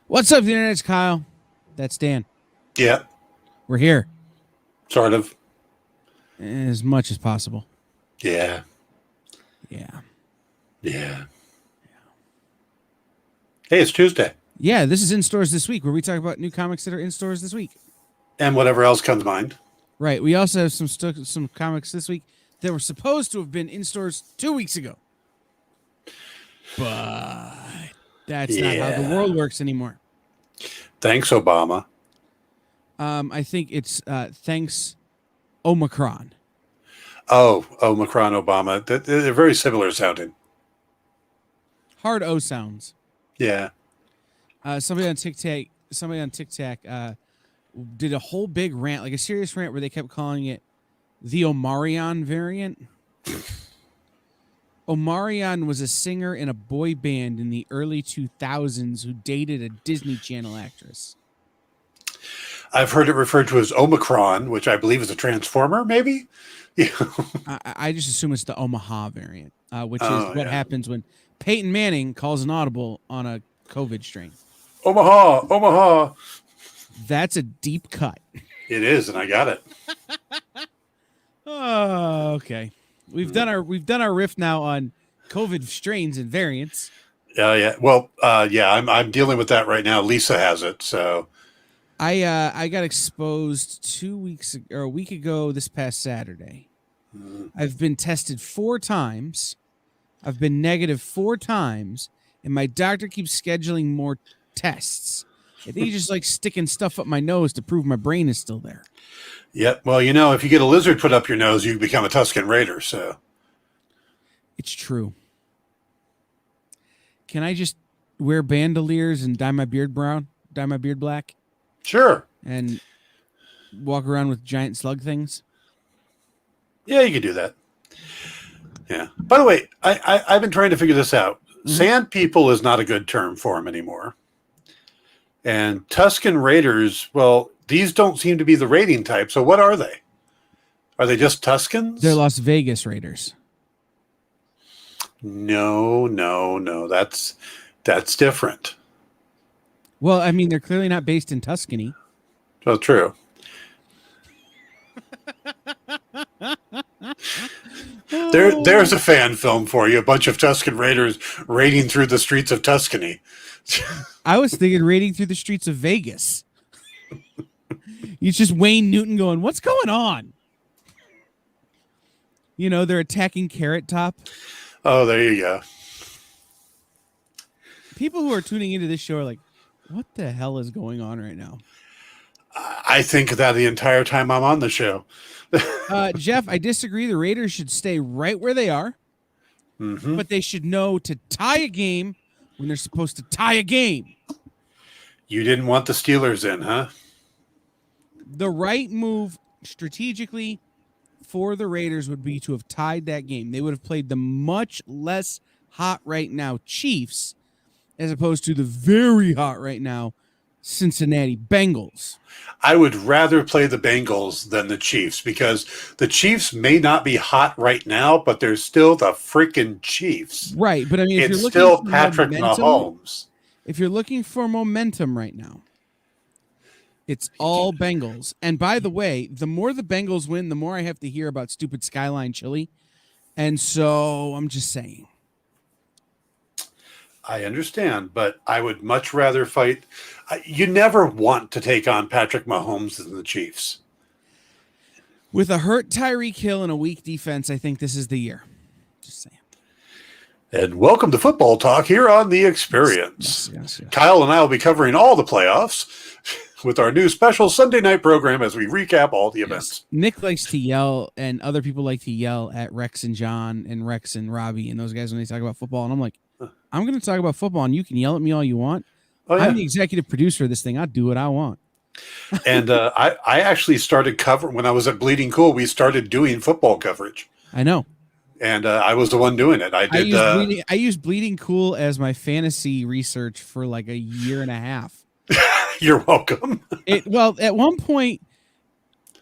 What's up, the internet? It's Kyle. That's Dan. Yeah, We're here sort of. as much as possible. Yeah, Yeah. yeah. Hey, it's Tuesday. Yeah, this is In Stores This Week, where we talk about new comics that are in stores this week. And whatever else comes to mind. Right. We also have some comics this week that were supposed to have been in stores 2 weeks ago. But that's not how the world works anymore. Thanks, Obama. I think it's thanks Omicron. Oh, Macron, Obama. They're very similar sounding. Hard O sounds. Yeah. Somebody on TikTok did a whole big rant, like a serious rant, where they kept calling it the Omarion variant. Omarion was a singer in a boy band in the early 2000s who dated a Disney Channel actress. I've heard it referred to as Omicron, which I believe is a transformer, maybe? Yeah. I just assume it's the Omaha variant, which is what happens when Peyton Manning calls an audible on a COVID strain. Omaha. That's a deep cut. It is, and I got it. Oh, okay. We've done our riff now on COVID strains and variants. Yeah. Well, I'm dealing with that right now. Lisa has it, so I got exposed a week ago this past Saturday. I've been tested 4 times. I've been negative 4 times, and my doctor keeps scheduling more tests. I think he's just like sticking stuff up my nose to prove my brain is still there. Yep. Well, if you get a lizard put up your nose, you become a Tuscan Raider. So it's true. Can I just wear bandoliers and dye my beard black? Sure. And walk around with giant slug things? Yeah, you can do that. Yeah. By the way, I've been trying to figure this out. Mm-hmm. Sand people is not a good term for them anymore. And Tuscan Raiders, well, these don't seem to be the raiding type. So what are they? Are they just Tuscans? They're Las Vegas Raiders. No. That's different. Well, I mean, they're clearly not based in Tuscany. Oh, true. There's a fan film for you. A bunch of Tuscan Raiders raiding through the streets of Tuscany. I was thinking raiding through the streets of Vegas. It's just Wayne Newton going, what's going on? They're attacking Carrot Top. Oh, there you go. People who are tuning into this show are like, what the hell is going on right now? I think that the entire time I'm on the show. Jeff, I disagree. The Raiders should stay right where they are. Mm-hmm. But they should know to tie a game when they're supposed to tie a game. You didn't want the Steelers in, huh? The right move strategically for the Raiders would be to have tied that game. They would have played the much less hot right now Chiefs as opposed to the very hot right now Cincinnati Bengals. I would rather play the Bengals than the Chiefs because the Chiefs may not be hot right now, but they're still the freaking Chiefs. Right, but I mean, it's still Patrick Mahomes. If you're looking for momentum right now, it's all Bengals. And by the way, the more the Bengals win, the more I have to hear about stupid Skyline chili. And so I'm just saying. I understand, but I would much rather fight. You never want to take on Patrick Mahomes than the Chiefs. With a hurt Tyreek Hill and a weak defense, I think this is the year. Just saying. And welcome to Football Talk here on The Experience. Yes. Kyle and I will be covering all the playoffs with our new special Sunday night program as we recap all the events. Nick likes to yell, and other people like to yell at Rex and John and Rex and Robbie and those guys when they talk about football. And I'm like, I'm going to talk about football, and you can yell at me all you want. Oh, yeah. I'm the executive producer of this thing. I'll do what I want. And I actually started covering when I was at Bleeding Cool. We started doing football coverage. I know. And I was the one doing it. I used Bleeding Cool as my fantasy research for like a year and a half. You're welcome. Well, at one point,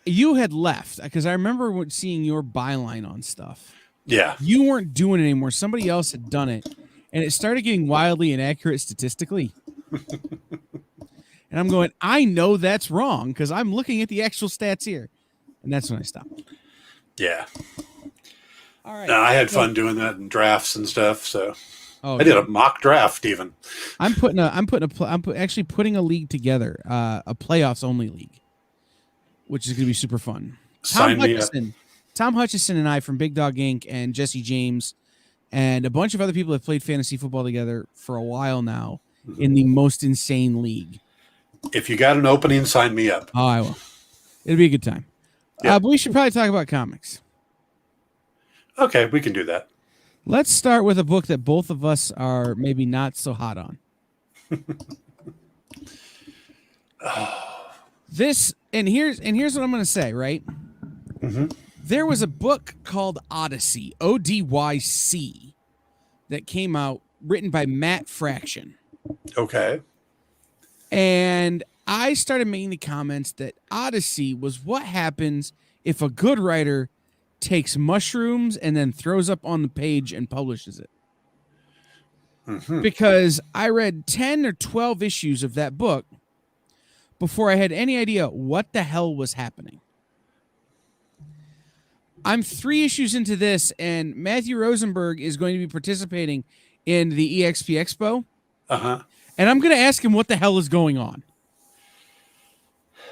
you had left because I remember seeing your byline on stuff. Yeah. You weren't doing it anymore. Somebody else had done it. And it started getting wildly inaccurate statistically. And I'm going, I know that's wrong because I'm looking at the actual stats here. And that's when I stopped. Yeah. All right. No, I had fun doing that in drafts and stuff. So Oh, I did a mock draft even. I'm actually putting a league together, a playoffs only league, which is going to be super fun. Sign me up. Tom Hutchison and I from Big Dog Inc. and Jesse James and a bunch of other people have played fantasy football together for a while now in the most insane league. If you got an opening, sign me up. Oh, I will. It'll be a good time. Yep. But we should probably talk about comics. Okay, we can do that. Let's start with a book that both of us are maybe not so hot on. Here's what I'm going to say, right? Mm-hmm. There was a book called Odyssey, Odyc, that came out, written by Matt Fraction. Okay. And I started making the comments that Odyssey was what happens if a good writer takes mushrooms and then throws up on the page and publishes it. Mm-hmm. Because I read 10 or 12 issues of that book before I had any idea what the hell was happening. I'm 3 issues into this, and Matthew Rosenberg is going to be participating in the Exp Expo. Uh-huh. And I'm going to ask him what the hell is going on.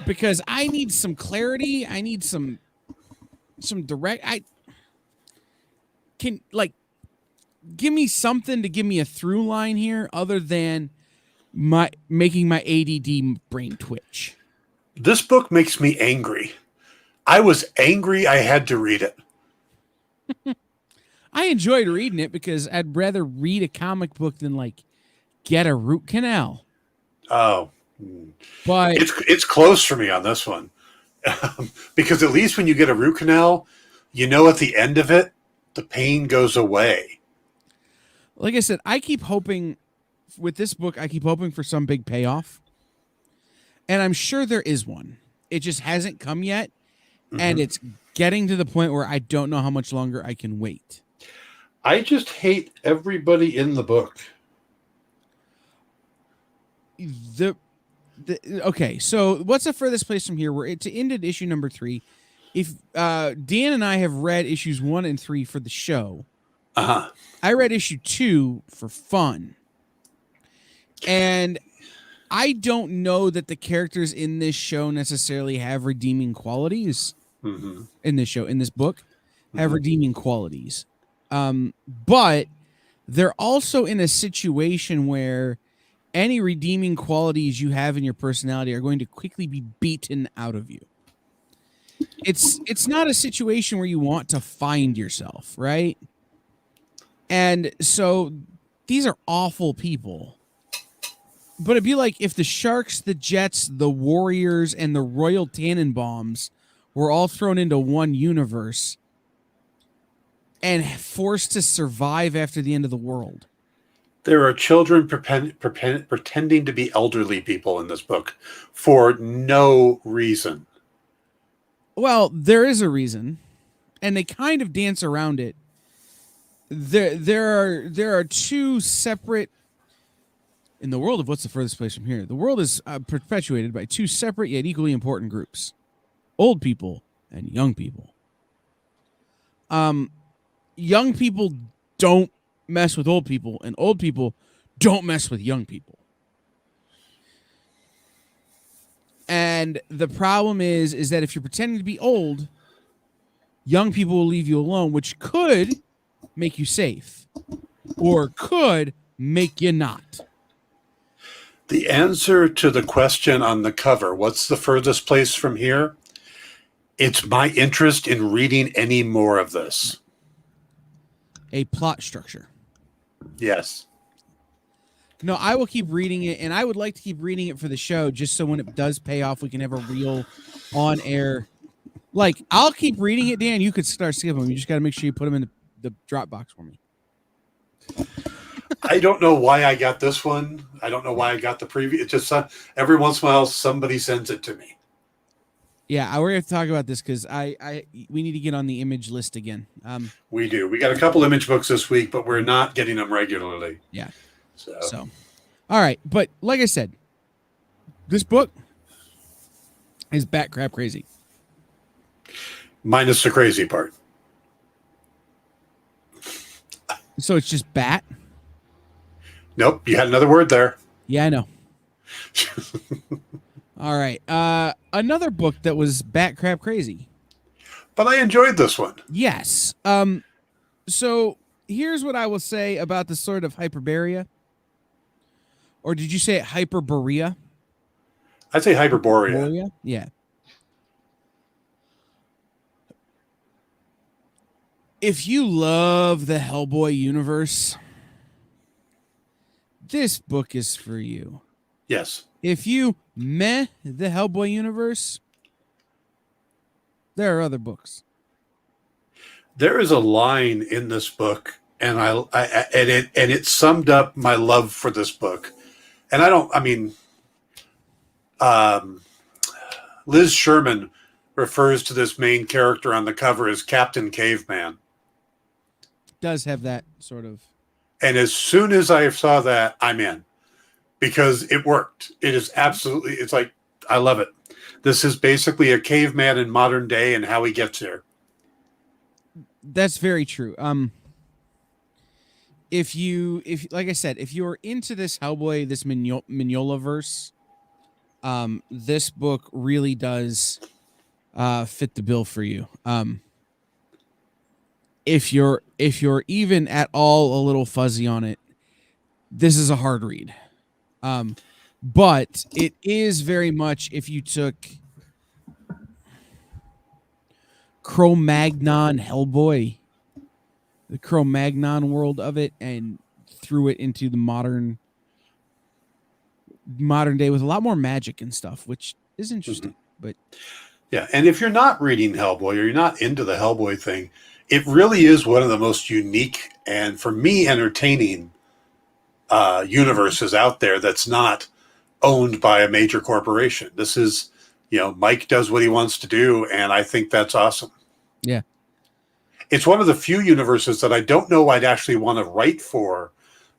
Because I need some clarity. I need some direct... give me something to give me a through line here other than making my ADD brain twitch. This book makes me angry. I was angry I had to read it. I enjoyed reading it because I'd rather read a comic book than get a root canal. Oh. But it's close for me on this one. Because at least when you get a root canal, you know at the end of it, the pain goes away. Like I said, I keep hoping with this book, I keep hoping for some big payoff. And I'm sure there is one. It just hasn't come yet. Mm-hmm. And it's getting to the point where I don't know how much longer I can wait. I just hate everybody in the book. Okay, so what's the furthest place from here? It's ended issue number 3. If Dan and I have read issues 1 and 3 for the show, I read issue 2 for fun, and I don't know that the characters in this show necessarily have redeeming qualities. Mm-hmm. In this book, have redeeming qualities, but they're also in a situation where any redeeming qualities you have in your personality are going to quickly be beaten out of you. It's not a situation where you want to find yourself, right? And so these are awful people. But it'd be like if the Sharks, the Jets, the Warriors, and the Royal Tannenbaums were all thrown into one universe and forced to survive after the end of the world. There are children pretending to be elderly people in this book for no reason. Well, there is a reason, and they kind of dance around it. There are 2 separate... In the world of What's the Furthest Place from Here, the world is perpetuated by 2 separate yet equally important groups. Old people and young people. Young people don't mess with old people, and old people don't mess with young people. And the problem is that if you're pretending to be old, young people will leave you alone, which could make you safe or could make you not. The answer to the question on the cover, what's the furthest place from here? It's my interest in reading any more of this. A plot structure. Yes. No, I will keep reading it, and I would like to keep reading it for the show, just so when it does pay off, we can have a real on-air. I'll keep reading it, Dan. You could start skipping them. You just got to make sure you put them in the Dropbox for me. I don't know why I got this one. I don't know why I got the preview. It's just every once in a while, somebody sends it to me. Yeah, we're going to talk about this because we need to get on the image list again. We do. We got a couple image books this week, but we're not getting them regularly. Yeah. So, all right. But like I said, This book is bat crap crazy. Minus the crazy part. So it's just bat? Nope, you had another word there. Yeah, I know. All right. Another book that was bat crap crazy. But I enjoyed this one. Yes. So here's what I will say about the sort of Hyperborea. Or did you say it Hyperborea? I'd say Hyperborea. Hyperborea? Yeah. If you love the Hellboy universe, this book is for you. Yes. If you meh the Hellboy universe, there are other books. There is a line in this book, and it summed up my love for this book. And Liz Sherman refers to this main character on the cover as Captain Caveman. Does have that sort of. And as soon as I saw that, I'm in, because it worked. It is absolutely, it's like, I love it. This is basically a caveman in modern day and how he gets there. That's very true. If like I said, if you're into this Hellboy, this Mignola verse, this book really does fit the bill for you. If you're even at all a little fuzzy on it, this is a hard read. But it is very much, if you took Cro-Magnon Hellboy, the Cro-Magnon world of it, and threw it into the modern day with a lot more magic and stuff, which is interesting. Mm-hmm. But yeah, and if you're not reading Hellboy or you're not into the Hellboy thing, it really is one of the most unique and, for me, entertaining universes out there that's not owned by a major corporation. This is, Mike does what he wants to do, and I think that's awesome. Yeah. It's one of the few universes that I don't know I'd actually want to write for,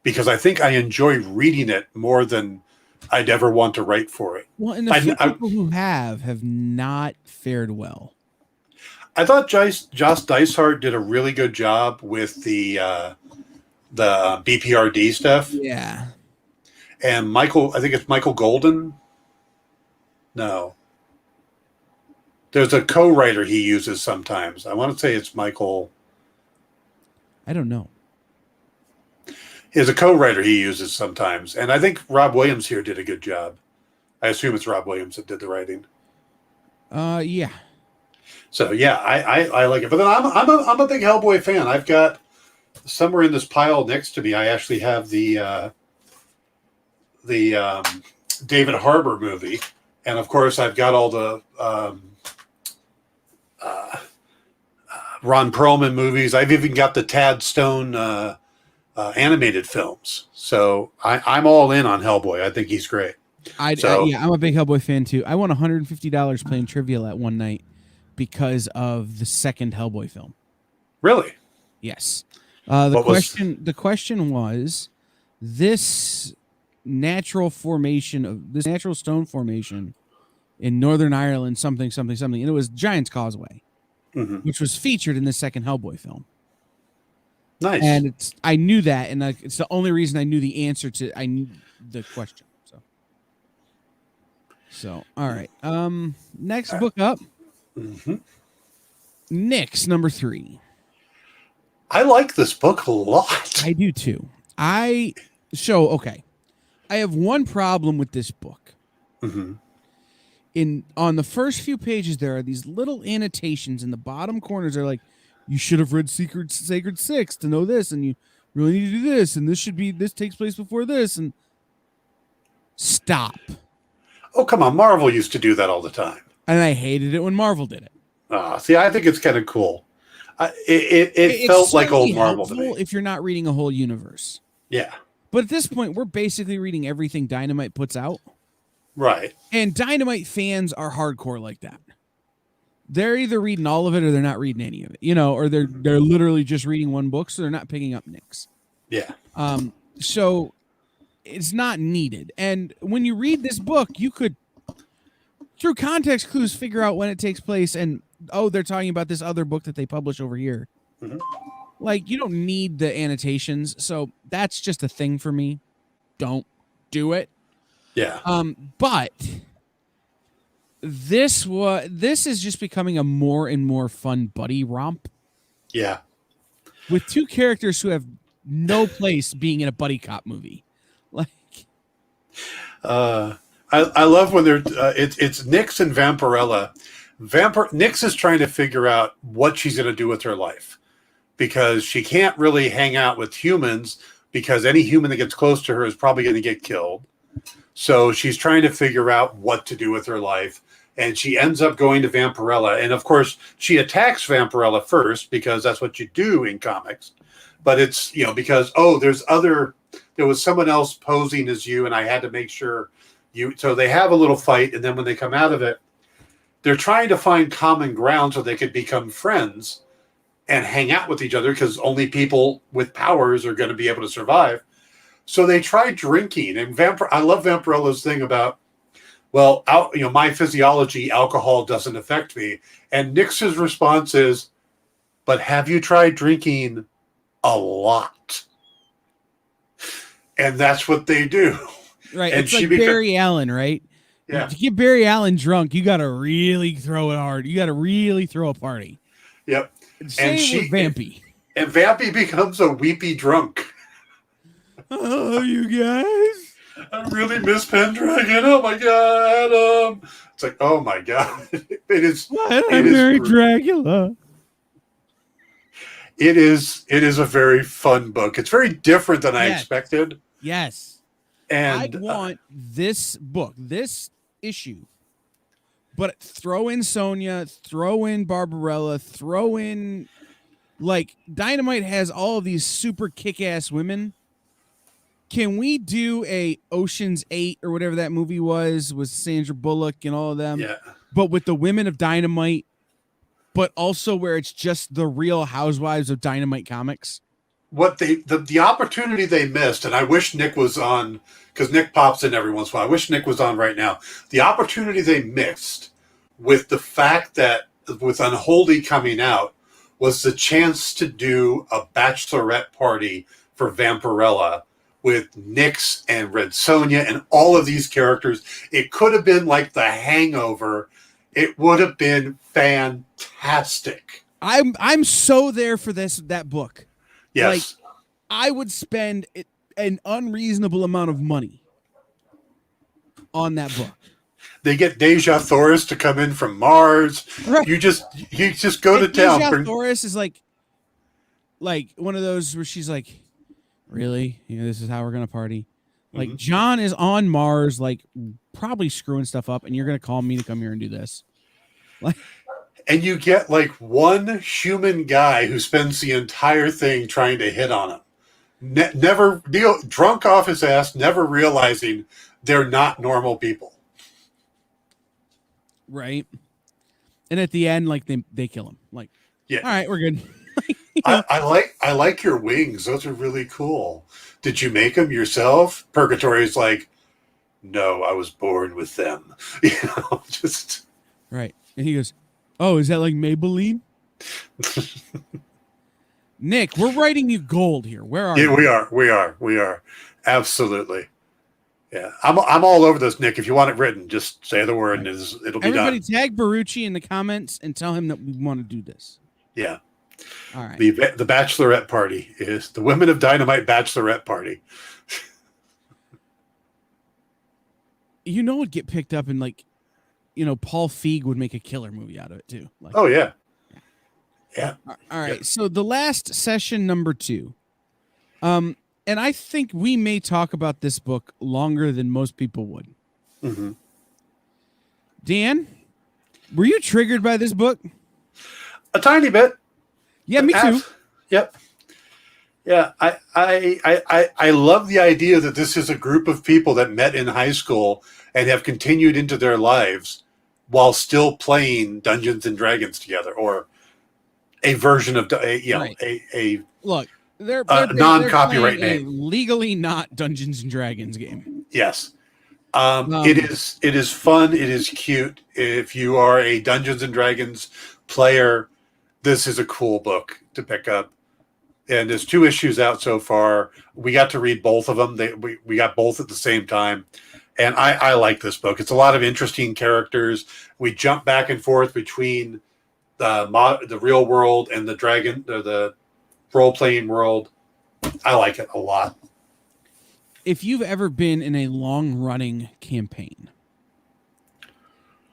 because I think I enjoy reading it more than I'd ever want to write for it. Well, and the few people who have not fared well. I thought Josh Dysart did a really good job with the BPRD stuff. Yeah. And Michael, I think it's Michael Golden. No. There's a co-writer he uses sometimes. I want to say it's Michael. I don't know. There's a co-writer he uses sometimes. And I think Rob Williams here did a good job. I assume it's Rob Williams that did the writing. Yeah. So yeah, I like it. But then I'm a big Hellboy fan. I've got somewhere in this pile next to me, I actually have the David Harbour movie, and of course I've got all the Ron Perlman movies. I've even got the Tad Stone animated films. So I'm all in on Hellboy. I think he's great. I'm a big Hellboy fan too. I won $150 playing Trivial at one night because of the second Hellboy film. Really? Yes. The question was this natural stone formation in Northern Ireland, something, and it was Giant's Causeway, which was featured in the second Hellboy film. Nice. And I knew that, and it's the only reason I knew the answer to the question. So all right. Next book up. Nyx, number 3. I like this book a lot. I do too. I have one problem with this book. On the first few pages, there are these little annotations in the bottom corners. They're like, you should have read Sacred Six to know this, and you really need to do this, and this takes place before this, and stop. Oh, come on. Marvel used to do that all the time. And I hated it when Marvel did it. See, I think it's kind of cool. It felt like old Marvel to me. If you're not reading a whole universe. Yeah. But at this point, we're basically reading everything Dynamite puts out. Right. And Dynamite fans are hardcore like that. They're either reading all of it or they're not reading any of it, or they're literally just reading one book, so they're not picking up Nyx. Yeah. So it's not needed. And when you read this book, you could, through context clues, figure out when it takes place. And they're talking about this other book that they publish over here. Mhm. Like, you don't need the annotations, so that's just a thing for me. Don't do it. Yeah. But this is just becoming a more and more fun buddy romp. Yeah. With two characters who have no place being in a buddy cop movie. Like, I love when they're it's Nyx and Vampirella. Nyx is trying to figure out what she's going to do with her life, because she can't really hang out with humans, because any human that gets close to her is probably going to get killed. So she's trying to figure out what to do with her life. And she ends up going to Vampirella. And of course, she attacks Vampirella first, because that's what you do in comics. But it's, because, there was someone else posing as you, and I had to make sure so they have a little fight. And then when they come out of it, they're trying to find common ground so they could become friends and hang out with each other, because only people with powers are going to be able to survive. So they try drinking. And I love Vampirella's thing about, well, my physiology, alcohol doesn't affect me. And Nyx's response is, but have you tried drinking a lot? And that's what they do. Right. And it's like Barry Allen, right? Yeah. To get Barry Allen drunk, you got to really throw it hard. You got to really throw a party. Yep. Same with Vampy. And Vampy becomes a weepy drunk. Oh, you guys. I really miss Pendragon. Oh my god. It's like, oh my god. It is. I'm very Dracula. It is a very fun book. It's very different than I expected. Yes. And I want this book, this issue, but throw in Sonya, throw in Barbarella, throw in, like, Dynamite has all of these super kick-ass women. Can we do a Ocean's 8 or whatever that movie was with Sandra Bullock and all of them? Yeah. But with the women of Dynamite, but also where it's just the Real Housewives of Dynamite comics? What the opportunity they missed, and I wish Nick was on, because Nick pops in every once in a while. I wish Nick was on right now. The opportunity they missed with the fact that with Unholy coming out was the chance to do a bachelorette party for Vampirella with Nyx and Red Sonja and all of these characters. It could have been like The Hangover. It would have been fantastic. I'm so there for that book. Yes. Like, I would spend an unreasonable amount of money on that book. They get Deja Thoris to come in from Mars. Right. You just go to town. Deja Thoris is like one of those where she's like, really? This is how we're gonna party. Like, John is on Mars, like, probably screwing stuff up, and you're gonna call me to come here and do this. Like, and you get like one human guy who spends the entire thing trying to hit on him. Never drunk off his ass, never realizing they're not normal people. Right. And at the end, like, they kill him. Like, yeah, all right, we're good. I like your wings. Those are really cool. Did you make them yourself? Purgatory's like, no, I was born with them. Just right. And he goes, oh, is that like Maybelline? Nick, we're writing you gold here. Where are you? We are. Absolutely. Yeah. I'm all over this, Nick. If you want it written, just say the word and it'll be Everybody done. tag Barucci in the comments and tell him that we want to do this. Yeah. All right. The bachelorette party is the Women of Dynamite bachelorette party. Would get picked up and, like, Paul Feig would make a killer movie out of it too. Like, oh yeah. Yeah. All right. Yeah. So the last session, number 2. And I think we may talk about this book longer than most people would. Mm-hmm. Dan, were you triggered by this book? A tiny bit. Yeah, me too. Yep. Yeah, I love the idea that this is a group of people that met in high school and have continued into their lives while still playing Dungeons and Dragons together, or a version of right. a look. They're non-copyright playing a name. legally not Dungeons and Dragons game. Yes. It is fun. It is cute. If you are a Dungeons and Dragons player, this is a cool book to pick up. And there's 2 issues out so far. We got to read both of them. We got both at the same time. And I like this book. It's a lot of interesting characters. We jump back and forth between the real world and the role-playing world. I like it a lot. If you've ever been in a long-running campaign,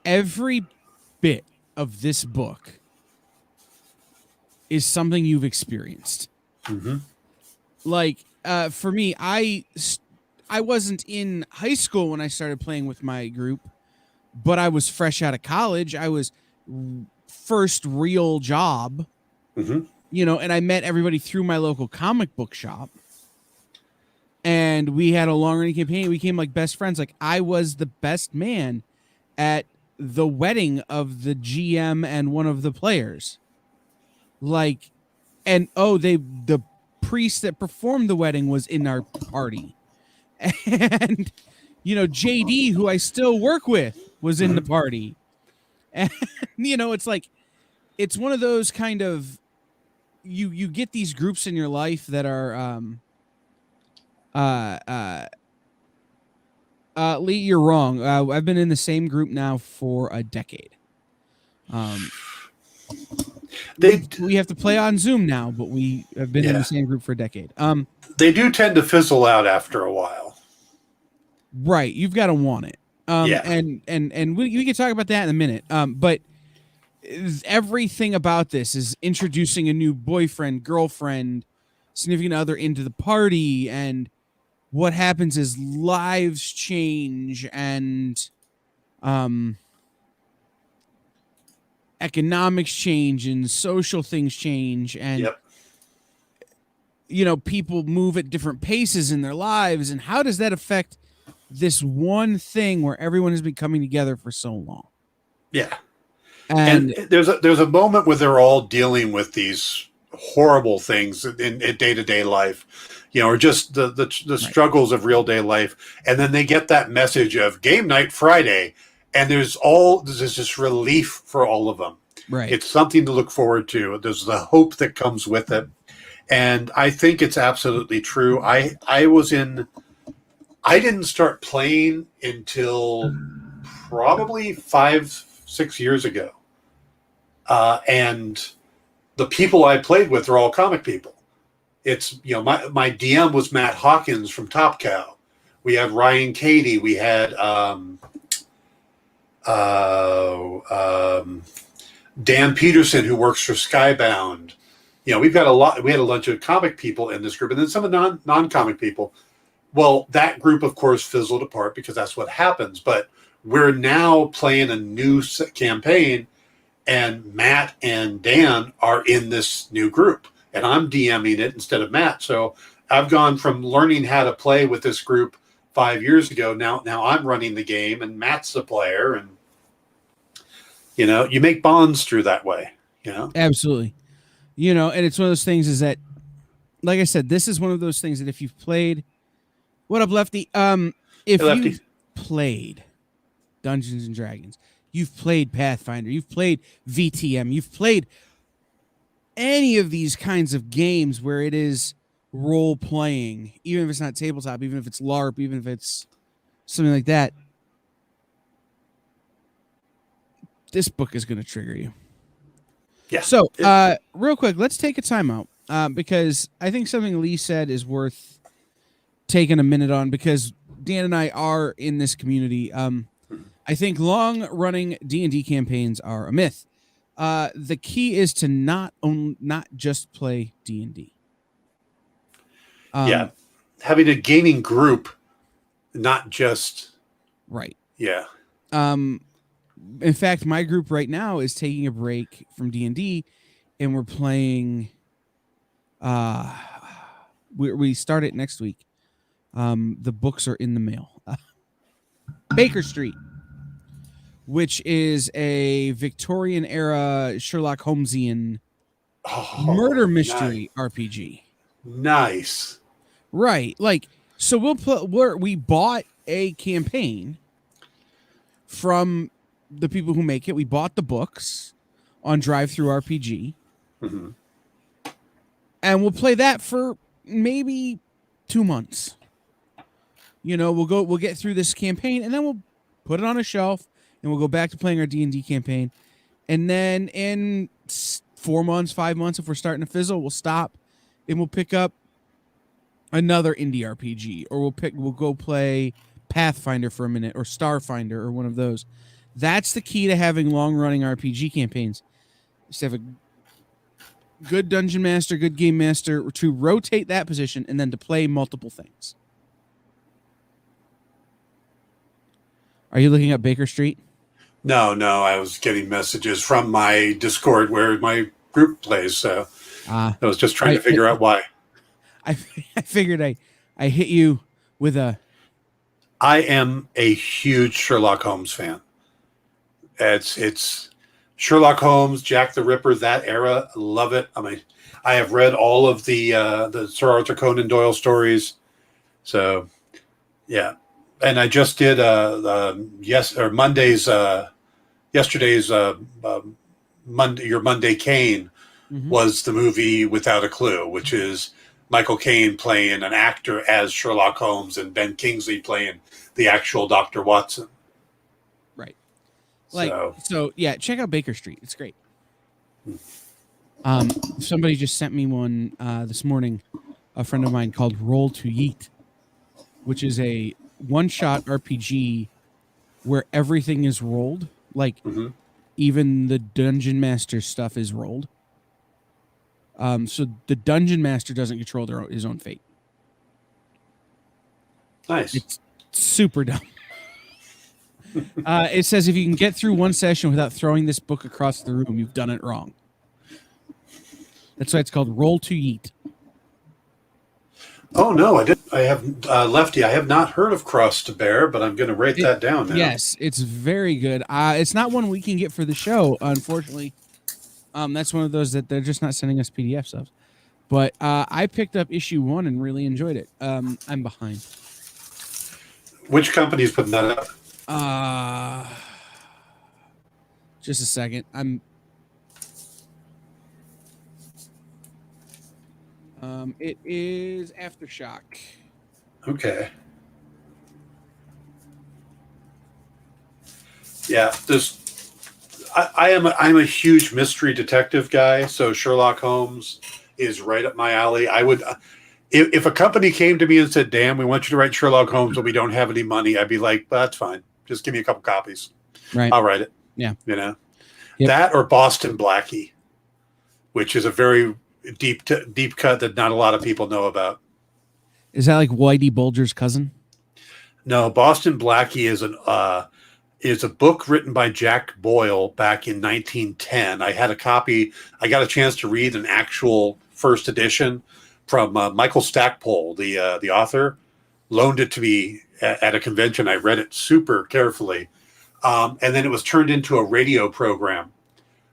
every bit of this book is something you've experienced. Mm-hmm. Like, for me, I wasn't in high school when I started playing with my group, but I was fresh out of college. I was first real job, Mm-hmm. and I met everybody through my local comic book shop. And we had a long-running campaign. We became like best friends. Like, I was the best man at the wedding of the GM and one of the players. Like, and the priest that performed the wedding was in our party. And, JD, who I still work with, was in the party. And, it's like, it's one of those kind of, you get these groups in your life that are, Lee, you're wrong. I've been in the same group now for a decade. We have to play on Zoom now, but we have been in the same group for a decade. They do tend to fizzle out after a while. Right. You've got to want it. And we can talk about that in a minute. But everything about this is introducing a new boyfriend, girlfriend, significant other into the party, and what happens is lives change and economics change and social things change, and people move at different paces in their lives. And how does that affect this one thing where everyone has been coming together for so long? Yeah. And there's a moment where they're all dealing with these horrible things in day-to-day life, or just the struggles of real day life. And then they get that message of game night Friday, and there's this relief for all of them. Right. It's something to look forward to. There's the hope that comes with it. And I think it's absolutely true. I didn't start playing until probably 5-6 years ago. And the people I played with are all comic people. It's, my DM was Matt Hawkins from Top Cow. We had Ryan Cady. We had Dan Peterson, who works for Skybound. We've got we had a bunch of comic people in this group, and then some of non-comic people. Well, that group, of course, fizzled apart because that's what happens. But we're now playing a new campaign, and Matt and Dan are in this new group, and I'm DMing it instead of Matt. So I've gone from learning how to play with this group 5 years ago. Now I'm running the game, and Matt's the player, and you make bonds through that way. Absolutely. And it's one of those things is that, like I said, this is one of those things that if you've played, what up, Lefty? If Lefty. you've played Dungeons and Dragons, you've played Pathfinder, you've played VTM, you've played any of these kinds of games where it is role playing, even if it's not tabletop, even if it's LARP, even if it's something like that, this book is going to trigger you. Yeah. So, real quick, let's take a timeout because I think something Lee said is worth taking a minute on, because Dan and I are in this community. I think long-running D&D campaigns are a myth. The key is to not just play D&D. Having a gaming group, not just right. Yeah. In fact, my group right now is taking a break from D&D, and we're playing. We start it next week. The books are in the mail. Baker Street, which is a Victorian era Sherlock Holmesian murder mystery RPG. Nice. Right. Like, so we bought a campaign from the people who make it. We bought the books on Drive Through RPG, Mm-hmm. and we'll play that for maybe 2 months. We'll get through this campaign, and then we'll put it on a shelf, and we'll go back to playing our D&D campaign. And then in 4 months, 5 months, if we're starting to fizzle, we'll stop, and we'll pick up another indie RPG, or we'll go play Pathfinder for a minute, or Starfinder, or one of those. That's the key to having long-running RPG campaigns. Just have a good dungeon master, good game master to rotate that position, and then to play multiple things. Are you looking at Baker Street? No, I was getting messages from my Discord where my group plays, so I was just trying to figure out why. I figured I hit you with a... I am a huge Sherlock Holmes fan. It's Sherlock Holmes, Jack the Ripper, that era. Love it. I mean, I have read all of the Sir Arthur Conan Doyle stories. So, yeah. And I just did yesterday's Your Monday Kane was the movie Without a Clue, which is Michael Caine playing an actor as Sherlock Holmes and Ben Kingsley playing the actual Dr. Watson. Right. So yeah, check out Baker Street. It's great. Somebody just sent me one this morning, a friend of mine, called Roll to Yeet, which is a one-shot RPG where everything is rolled. Like, even the dungeon master stuff is rolled. So the dungeon master doesn't control his own fate. Nice. It's super dumb. It says if you can get through one session without throwing this book across the room, you've done it wrong. That's why it's called Roll to Yeet. Oh no, I have Lefty. I have not heard of Cross to Bear, but I'm going to write that down now. Yes, it's very good. It's not one we can get for the show, unfortunately. That's one of those that they're just not sending us PDFs of. But I picked up issue 1 and really enjoyed it. I'm behind. Which company is putting that up? Just a second. It is Aftershock. Okay. Yeah, I'm a huge mystery detective guy, so Sherlock Holmes is right up my alley. I would, if a company came to me and said, "Dan, we want you to write Sherlock Holmes, but we don't have any money," I'd be like, "That's fine. Just give me a couple copies. Right, I'll write it." Yeah, Yep. That or Boston Blackie, which is a very deep cut that not a lot of people know about. Is that like Whitey Bulger's cousin? No, Boston Blackie is a book written by Jack Boyle back in 1910. I had a copy. I got a chance to read an actual first edition from Michael Stackpole, the author, loaned it to me at a convention. I read it super carefully, and then it was turned into a radio program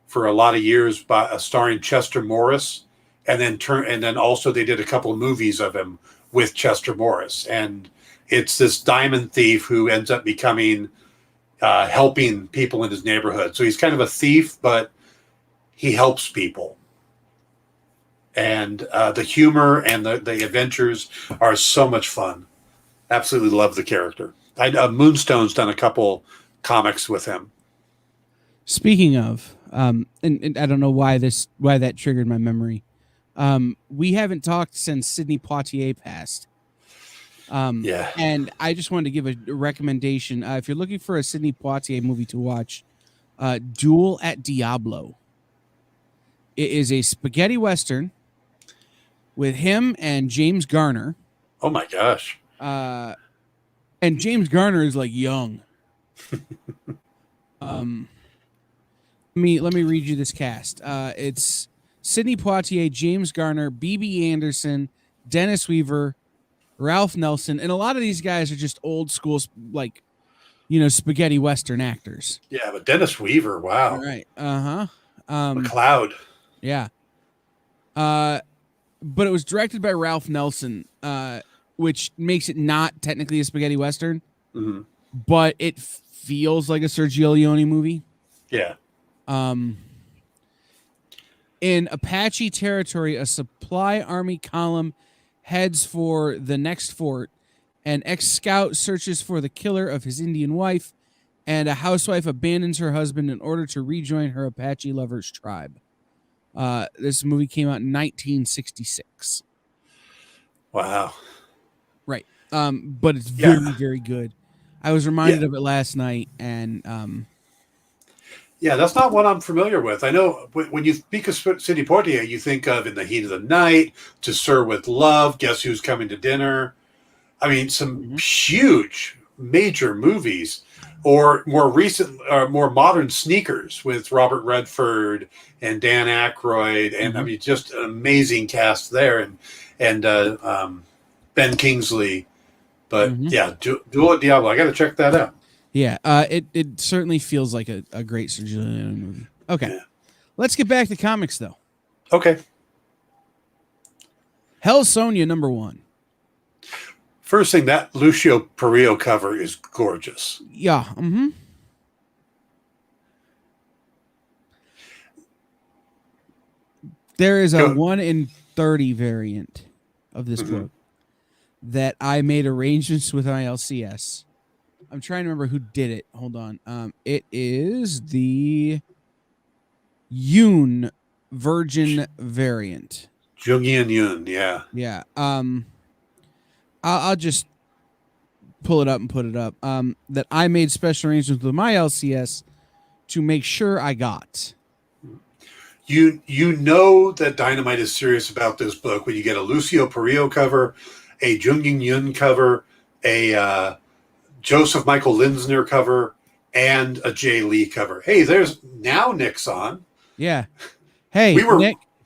for a lot of years by starring Chester Morris. And then also they did a couple of movies of him with Chester Morris. And it's this diamond thief who ends up becoming helping people in his neighborhood. So he's kind of a thief, but he helps people. And the humor and the adventures are so much fun. Absolutely love the character. Moonstone's done a couple comics with him. Speaking of, and I don't know why that triggered my memory. We haven't talked since Sidney Poitier passed. Yeah. And I just wanted to give a recommendation. If you're looking for a Sidney Poitier movie to watch, Duel at Diablo. It is a spaghetti western with him and James Garner. Oh my gosh. And James Garner is like young. Let me read you this cast. It's Sidney Poitier, James Garner, B.B. Anderson, Dennis Weaver, Ralph Nelson, and a lot of these guys are just old school, like, spaghetti western actors. Yeah, but Dennis Weaver, wow. All right. McLeod. Yeah. but it was directed by Ralph Nelson, which makes it not technically a spaghetti western, Mm-hmm. but it feels like a Sergio Leone movie. Yeah. In Apache territory, a supply army column heads for the next fort. An ex-scout searches for the killer of his Indian wife, and a housewife abandons her husband in order to rejoin her Apache lover's tribe. This movie came out in 1966. Wow. Right. But it's very, very good. I was reminded of it last night, and yeah, that's not one I'm familiar with. I know when you speak of Sidney Poitier, you think of In the Heat of the Night, To Sir with Love, Guess Who's Coming to Dinner. I mean, some huge, major movies, or more recent, more modern Sneakers with Robert Redford and Dan Aykroyd, and I mean, just an amazing cast there, and Ben Kingsley. But yeah, Duel at Diablo. I got to check that out. Yeah, it certainly feels like a great Sergio Leone movie. Okay, let's get back to comics though. Okay, Hell Sonja #1. First thing, that Lucio Perillo cover is gorgeous. Yeah. There is a 1 in 30 variant of this book that I made arrangements with my LCS. I'm trying to remember who did it. Hold on. It is the Yoon Virgin variant. Jungian Yoon, yeah. Yeah. I'll just pull it up and put it up. That I made special arrangements with my LCS to make sure I got. You know that Dynamite is serious about this book when you get a Lucio Perillo cover, a Jungian Yoon cover, a Joseph Michael Linsner cover, and a Jay Lee cover. Hey, there's now Nick's on. Yeah. Hey,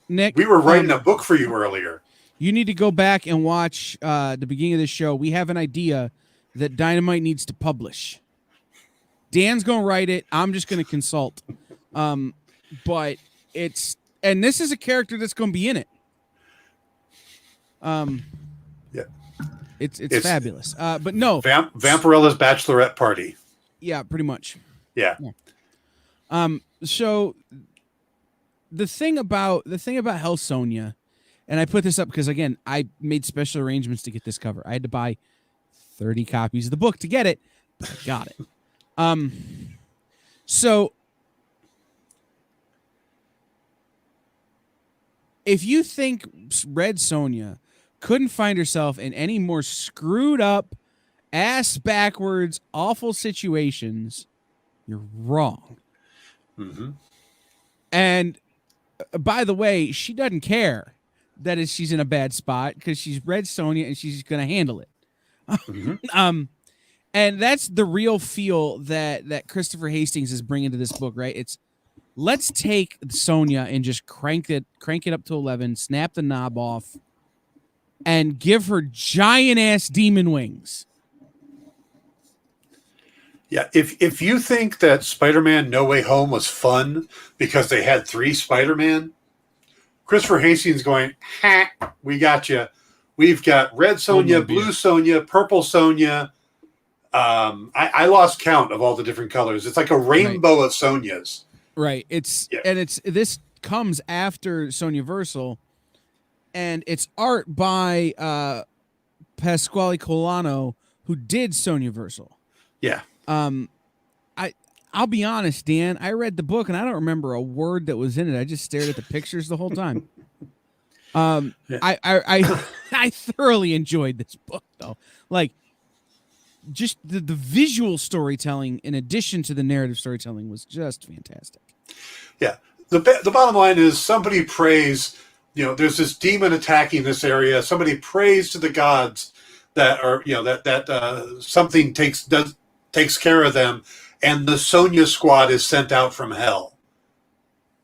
Nick. We were writing a book for you earlier. You need to go back and watch the beginning of this show. We have an idea that Dynamite needs to publish. Dan's going to write it. I'm just going to consult. But and this is a character that's going to be in it. Yeah. It's fabulous. But no. Vampirella's bachelorette party. Yeah, pretty much. Yeah. So the thing about Hell Sonja, and I put this up because again, I made special arrangements to get this cover. I had to buy 30 copies of the book to get it, but I got it. So if you think Red Sonja couldn't find herself in any more screwed up, ass backwards, awful situations, you're wrong. And by the way, she doesn't care that she's in a bad spot because she's Red Sonja and she's going to handle it. And that's the real feel that Christopher Hastings is bringing to this book, right? It's let's take Sonja and just crank it up to 11, snap the knob off, and give her giant ass demon wings. Yeah, if you think that Spider-Man No Way Home was fun because they had 3 Spider-Man, Christopher Hastings going, ha, we got you. We've got Red Sonja, Blue Sonja, Purple Sonja. I lost count of all the different colors. It's like a rainbow of Sonjas. Right. This comes after Sonja Versal, and it's art by Pasquale Colano, who did Sonja Versal. Yeah. I'll be honest, Dan, I read the book and I don't remember a word that was in it. I just stared at the pictures the whole time. I thoroughly enjoyed this book though. Like just the visual storytelling in addition to the narrative storytelling was just fantastic. Yeah. The bottom line is somebody prays, there's this demon attacking this area. Somebody prays to the gods that are, that something takes care of them, and the Sonja squad is sent out from hell.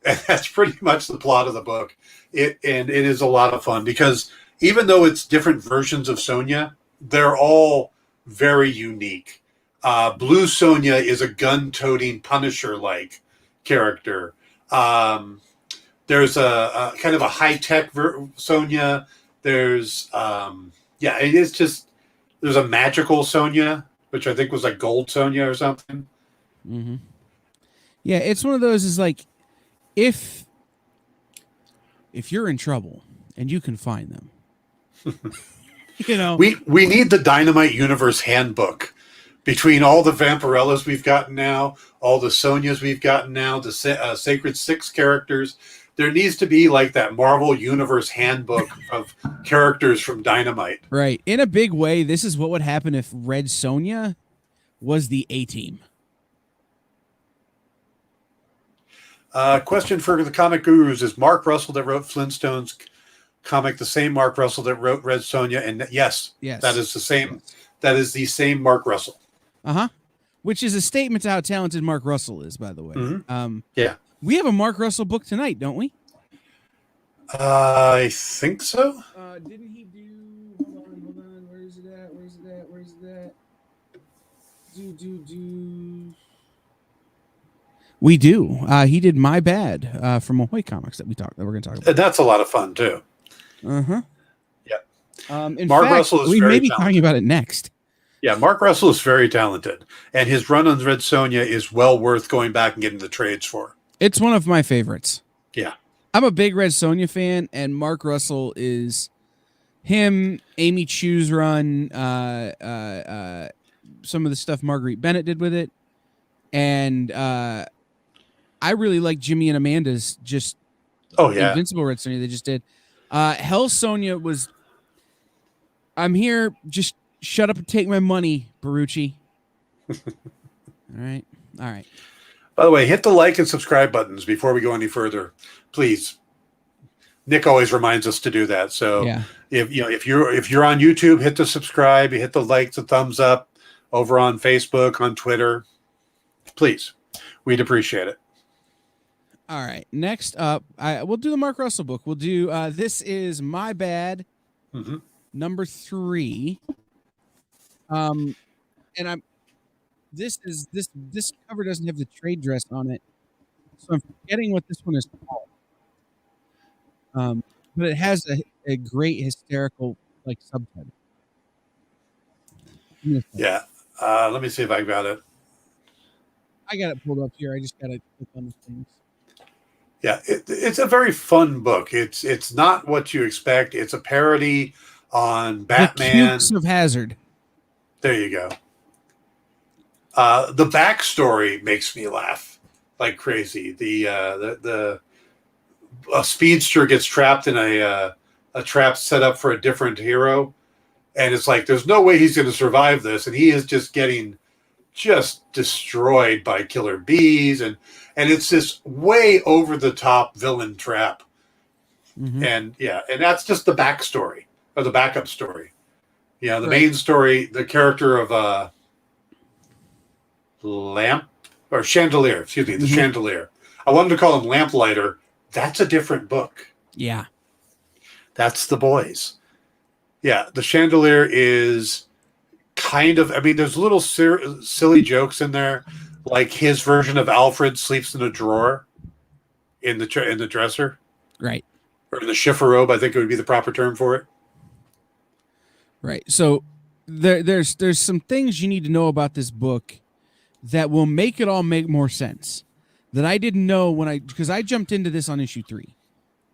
And that's pretty much the plot of the book. It is a lot of fun because even though it's different versions of Sonja, they're all very unique. Blue Sonja is a gun-toting Punisher-like character. There's a kind of a high tech Sonya. There's it is just there's a magical Sonya, which I think was like gold Sonya or something. Mm-hmm. Yeah, it's one of those. Is like if you're in trouble and you can find them, we need the Dynamite Universe handbook. Between all the Vampirellas we've gotten now, all the Sonyas we've gotten now, the Sacred Six characters, there needs to be like that Marvel Universe handbook of characters from Dynamite. Right. In a big way, this is what would happen if Red Sonja was the A-Team. Question for the comic gurus: is Mark Russell that wrote Flintstones comic the same Mark Russell that wrote Red Sonja? And yes, that is the same. Yes. That is the same Mark Russell. Which is a statement to how talented Mark Russell is, by the way. Mm-hmm. We have a Mark Russell book tonight, don't we? I think so. Didn't he do? Hold on. Where is it at? Do. We do. He did My Bad from Ahoy Comics that we're going to talk about. And that's a lot of fun too. Yeah. In Mark fact, Russell is we very may be talented. talking about it next. Yeah, Mark Russell is very talented, and his run on Red Sonja is well worth going back and getting the trades for. It's one of my favorites. Yeah. I'm a big Red Sonja fan, and Mark Russell is him, Amy Chu's run, some of the stuff Marguerite Bennett did with it, and I really like Jimmy and Amanda's just Invincible Red Sonja they just did. Hell Sonja was, I'm here, just shut up and take my money, Barucci. All right. By the way, hit the like and subscribe buttons before we go any further, please. Nick always reminds us to do that. So if you're on YouTube, hit the subscribe, you hit the like, the thumbs up. Over on Facebook, on Twitter, please, we'd appreciate it. All right. Next up, we'll do the Mark Russell book. We'll do this is My Bad, number 3. And this cover doesn't have the trade dress on it, so I'm forgetting what this one is called. But it has a great hysterical subtitle. Yeah. Let me see if I got it. I got it pulled up here. I just got to click on the things. Yeah, it's a very fun book. It's not what you expect. It's a parody on Batman. The Dukes of Hazzard. There you go. The backstory makes me laugh like crazy. A speedster gets trapped in a trap set up for a different hero, and it's like there's no way he's going to survive this, and he is just getting destroyed by killer bees, and it's this way over the top villain trap. And that's just the backstory or the backup story. The main story, the character of Chandelier, the Chandelier. I wanted to call him Lamplighter. That's a different book. Yeah. That's The Boys. Yeah, the Chandelier is kind of, there's little silly jokes in there, like his version of Alfred sleeps in a drawer in the dresser. Right. Or the chifforobe, I think it would be the proper term for it. Right. So there's some things you need to know about this book that will make it all make more sense that I didn't know because I jumped into this on issue 3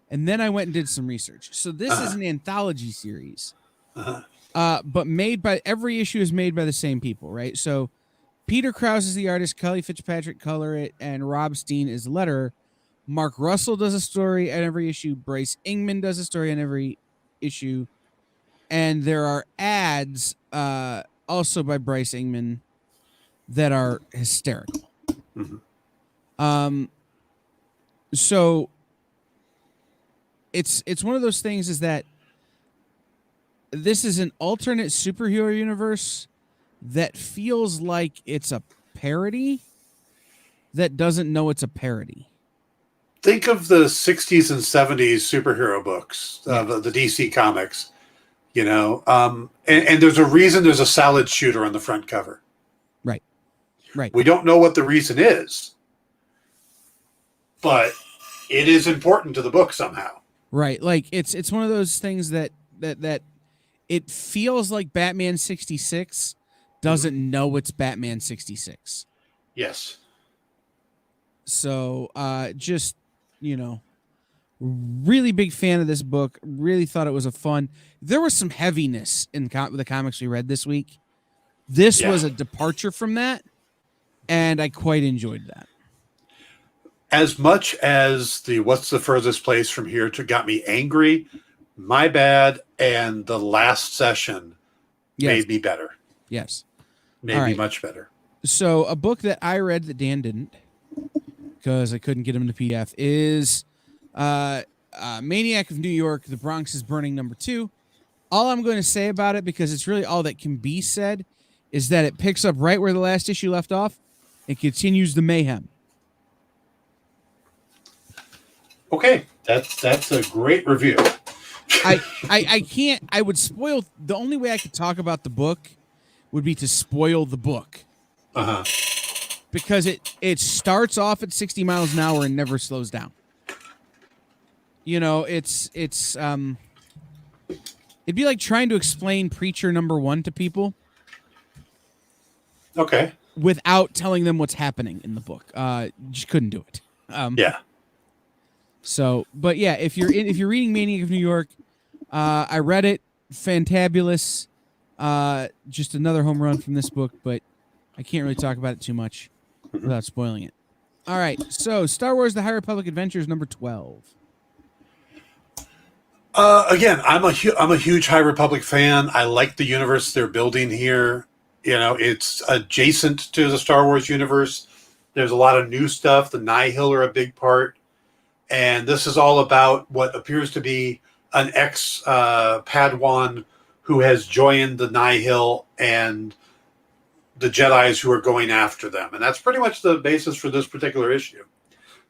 and then I went and did some research. So this is an anthology series, but every issue is made by the same people, right? So Peter Krause is the artist, Kelly Fitzpatrick color it, and Rob Steen is the letterer. Mark Russell does a story at every issue. Bryce Ingman does a story on every issue. And there are ads also by Bryce Ingman that are hysterical. So it's one of those things is that this is an alternate superhero universe that feels like it's a parody that doesn't know it's a parody. Think of the 60s and 70s superhero books of the DC comics, and there's a reason there's a salad shooter on the front cover. Right. We don't know what the reason is, but it is important to the book somehow. Right. Like it's one of those things that it feels like Batman 66 doesn't know it's Batman 66. Yes. So, just, really big fan of this book. Really thought it was there was some heaviness in the comics we read this week. This was a departure from that, and I quite enjoyed that. As much as the What's the Furthest Place from Here to got me angry, My Bad and the last session made me better. Yes. Made me much better. So a book that I read that Dan didn't, because I couldn't get him to PDF, is Maniac of New York, The Bronx is Burning #2. All I'm going to say about it, because it's really all that can be said, is that it picks up right where the last issue left off and continues the mayhem. Okay, that's a great review. I can't. I would spoil. The only way I could talk about the book would be to spoil the book. Because it starts off at 60 miles an hour and never slows down. It's it'd be like trying to explain Preacher #1 to people. Okay. Without telling them what's happening in the book. Just couldn't do it. Yeah. So, but yeah, if you're reading Maniac of New York, I read it, fantabulous. Just another home run from this book, but I can't really talk about it too much without spoiling it. All right, so Star Wars: The High Republic Adventures #12. Again, I'm a huge High Republic fan. I like the universe they're building here. It's adjacent to the Star Wars universe. There's a lot of new stuff. The Nihil are a big part. And this is all about what appears to be an ex-Padawan who has joined the Nihil and the Jedis who are going after them. And that's pretty much the basis for this particular issue.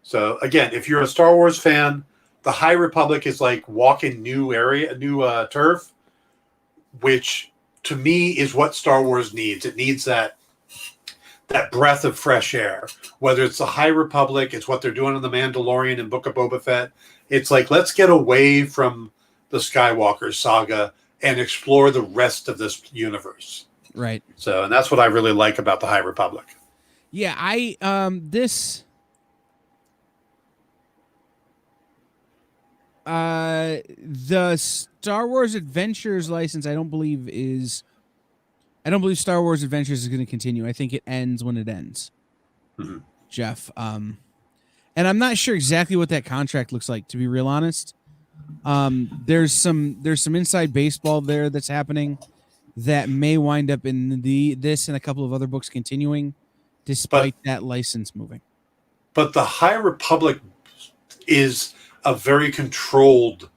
So, again, if you're a Star Wars fan, the High Republic is like walking new turf, which to me is what Star Wars needs. It needs that breath of fresh air. Whether it's the High Republic, it's what they're doing in The Mandalorian and Book of Boba Fett. It's like, let's get away from the Skywalker saga and explore the rest of this universe. Right. So, and that's what I really like about the High Republic. Yeah, the Star Wars Adventures license, I don't believe Star Wars Adventures is going to continue. I think it ends when it ends. Mm-hmm. Jeff. And I'm not sure exactly what that contract looks like, to be real honest. There's some inside baseball there that's happening that may wind up in this and a couple of other books continuing, despite that license moving. But the High Republic is a very controlled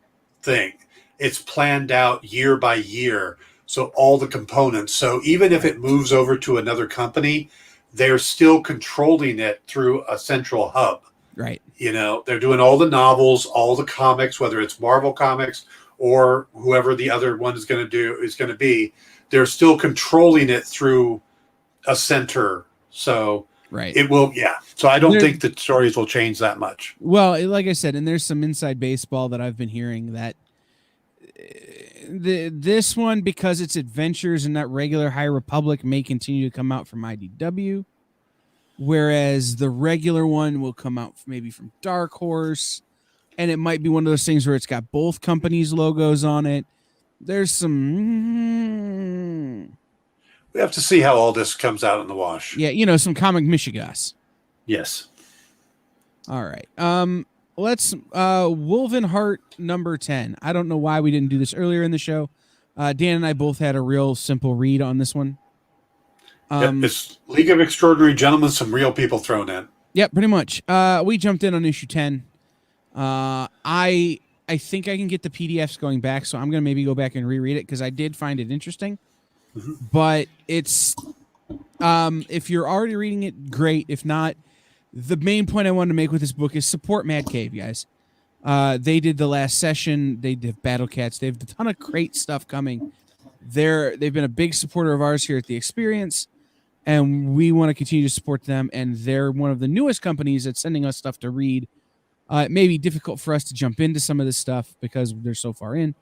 thing. It's planned out year by year. So all the components. So even if it moves over to another company, they're still controlling it through a central hub. Right. They're doing all the novels, all the comics, whether it's Marvel Comics or whoever the other one is going to be. They're still controlling it through a center. So right. It will, yeah. So I don't think the stories will change that much. Well, like I said, and there's some inside baseball that I've been hearing that this one, because it's adventures and not regular High Republic, may continue to come out from IDW, whereas the regular one will come out maybe from Dark Horse, and it might be one of those things where it's got both companies' logos on it. There's some... We have to see how all this comes out in the wash. Yeah, some comic Michigas. Yes. All right. Let's Wolven Heart #10. I don't know why we didn't do this earlier in the show. Dan and I both had a real simple read on this one. It's League of Extraordinary Gentlemen, some real people thrown in. Yep, pretty much. We jumped in on issue 10. I think I can get the PDFs going back, so I'm going to maybe go back and reread it because I did find it interesting. Mm-hmm. But it's if you're already reading it, great. If not, the main point I wanted to make with this book is support Mad Cave, guys. They did the last session. They did Battle Cats. They have a ton of great stuff coming. They've been a big supporter of ours here at the Experience, and we want to continue to support them. And they're one of the newest companies that's sending us stuff to read It may be difficult for us to jump into some of this stuff because they're so far in,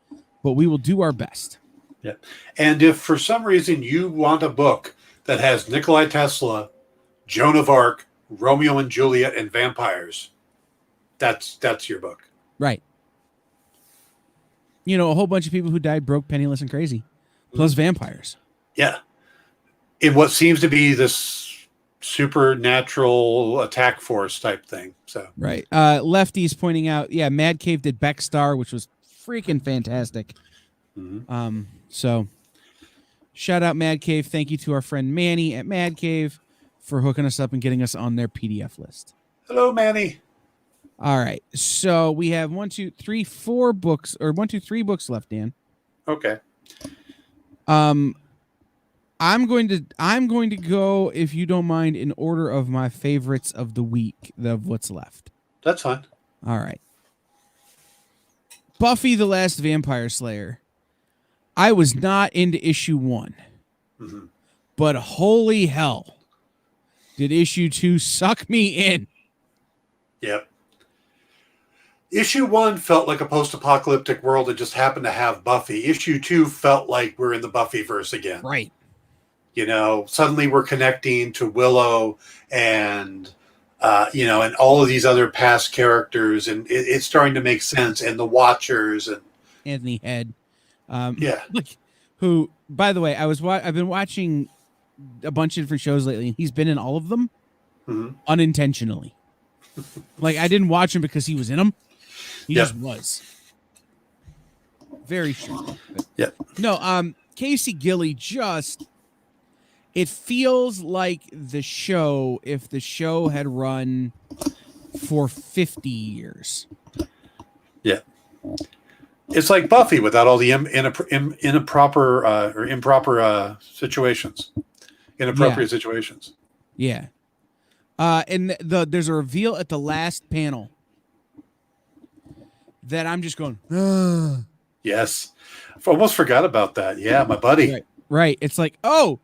but we will do our best. Yeah. And if for some reason you want a book that has Nikolai Tesla, Joan of Arc, Romeo and Juliet, and vampires, that's your book. Right. You know, a whole bunch of people who died broke, penniless, and crazy, plus vampires. Yeah. In what seems to be this supernatural attack force type thing. So right. Lefty's pointing out, yeah, Mad Cave did Beckstar, which was freaking fantastic. So shout out Mad Cave. Thank you to our friend Manny at Mad Cave for hooking us up and getting us on their PDF list. Hello, Manny. All right. So we have 3 books left, Dan. Okay. I'm going to go, if you don't mind, in order of my favorites of the week, of what's left. That's fine. All right. Buffy the Last Vampire Slayer. I was not into issue 1. But holy hell, did issue 2 suck me in. Yep. Issue 1 felt like a post-apocalyptic world that just happened to have Buffy. Issue 2 felt like we're in the Buffyverse again. Right. You know, suddenly we're connecting to Willow and, and all of these other past characters, and it's starting to make sense. And the Watchers and Anthony Head. Yeah. Who, by the way, I've been watching a bunch of different shows lately, and he's been in all of them unintentionally. Like, I didn't watch him because he was in them. He just was. Very sure. Yeah. No, Casey Gilly it feels like the show, if the show had run for 50 years. Yeah. It's like Buffy without all the improper situations, inappropriate situations. Yeah. And there's a reveal at the last panel that I'm just going, ugh. Yes. I almost forgot about that. Yeah, my buddy. Right. It's like, oh,